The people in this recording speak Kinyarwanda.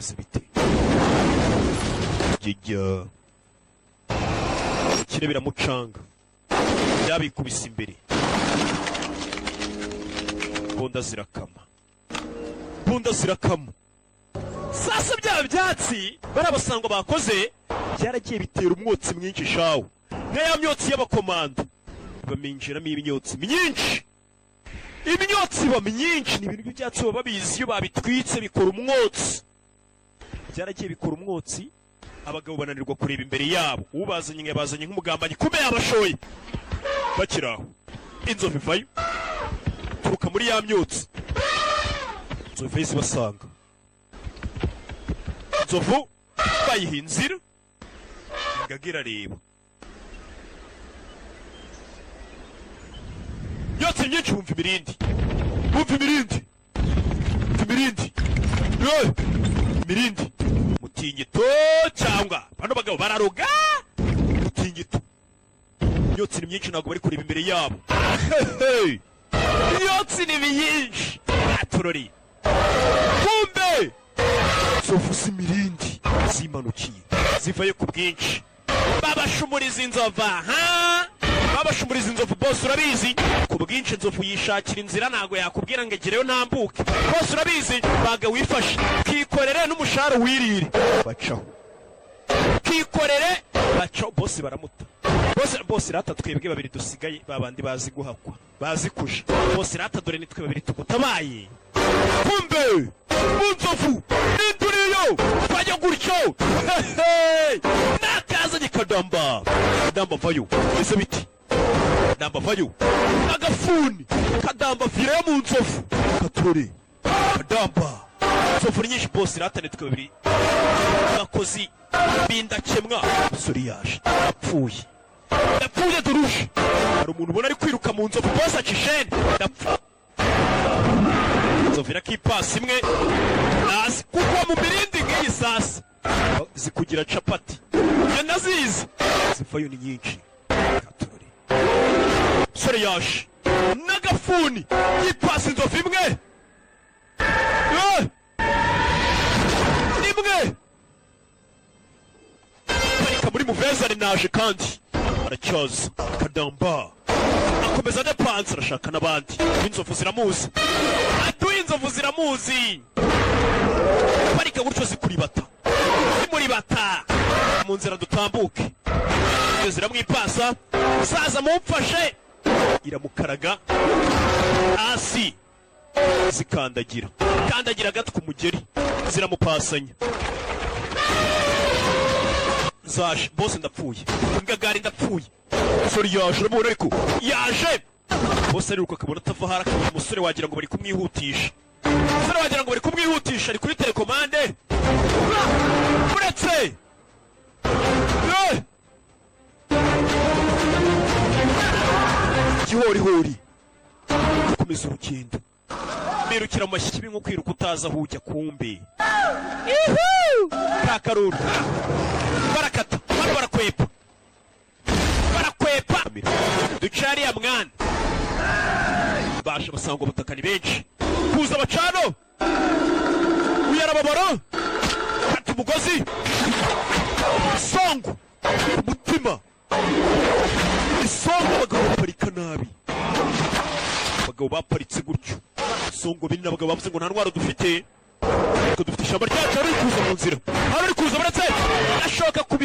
bimeze bite jya kire biramucanga byabikubise imbere bunda zirakama sasa bya byatsi barabasanga bakoze byaragiye bitera umwotsi mwinshi shawo nk'aya myotsi y'abakomando baminjiramo imyotsi myinshi imyotsi iba myinshi ni ibintu by'ibyatsi baba babizi iyo babitwitse bikora umwotsi byaragiye bikora umwotsi abagabo bananirwa kureba imbere yabo ubazanye yabazanye nk'umugambanyi kume yabashoye bakiraho inzovu ivayo turuka muri ya myotsi inzovu izibasanga inzovu bayiha inzira ngagira reba myotsi myinshi bumva imirindi imirindi mutingito cyangwa bano bagabo bararoga mutingito myotsi ni myinshi ntabwo bari kureba imbere yabo myotsi ni myinshi aturori kumbe inzovu z'imirindi zimanukiye zivayo ku bwinshi babashumuriza inzova babashumuriza inzovu bose urabizi ku bwinshi inzovu yishakira inzira ntago yakubwira ngo egereyo ntambuke bose urabizi baga wifashe kikorere n'umushahara wirire bacaho kikorere bacaho bose baramuta bose rata twebwe babiri dusigaye babandi bazi guhakwa bazi kuja bose rata dore nitwe babiri tugutabaye kumbe munzovu ninduriyo twajya gutyo nakazanye kadamba vayo ese biti kadamba vayo agafuni kadamba vire mu nzovu kature kadamba nzovu nyinshi bose rata nitwe babiri abakozi bindakemwa sori yaje yapfuye duruje hari umuntu ubona ari kwiruka mu nzovu bose acishene ndapfa inzovu irakipasi imwe nasi kuko mu mirindi nk'iyi sasa zikugira capati njye nazizi zivayo ni nyinshi kature sori yaje n'agafuni yipasi inzovu imwe muri muvezane naje kandi aracyoza kadamba akomeza adepanse arashaka n'abandi inzovu ziramuzi atuye inzovu ziramuzi parika gutyo zikuribata mu nzira dutambuke ziramwipasa saza mumfashe iramukaraga hasi zikandagira agati ku mugeri ziramupasanya zaje bose ndapfuye ingagari ndapfuye sori yaje urabona ariko yaje bose ariruka akabona atava hara akabona umusore wagira ngo bari kumwihutisha ari kuri telekomande uretse igihorihori gukomeza urugendo birukira mu mashyi nko kwiruka utaza aho ujya kumbe kakaruru barakata bano barakwepa ducari ya mwana basha basanga ubutaka ni benshi kuza abacano uyarababaro kata umugozi isongo umutima isongo abagabo baparika nabi abagabo baparitse gutyo isongo binini abagabo bavuze ngo nta ntwaro dufite ishyamba ryacu ari kuza mu nzira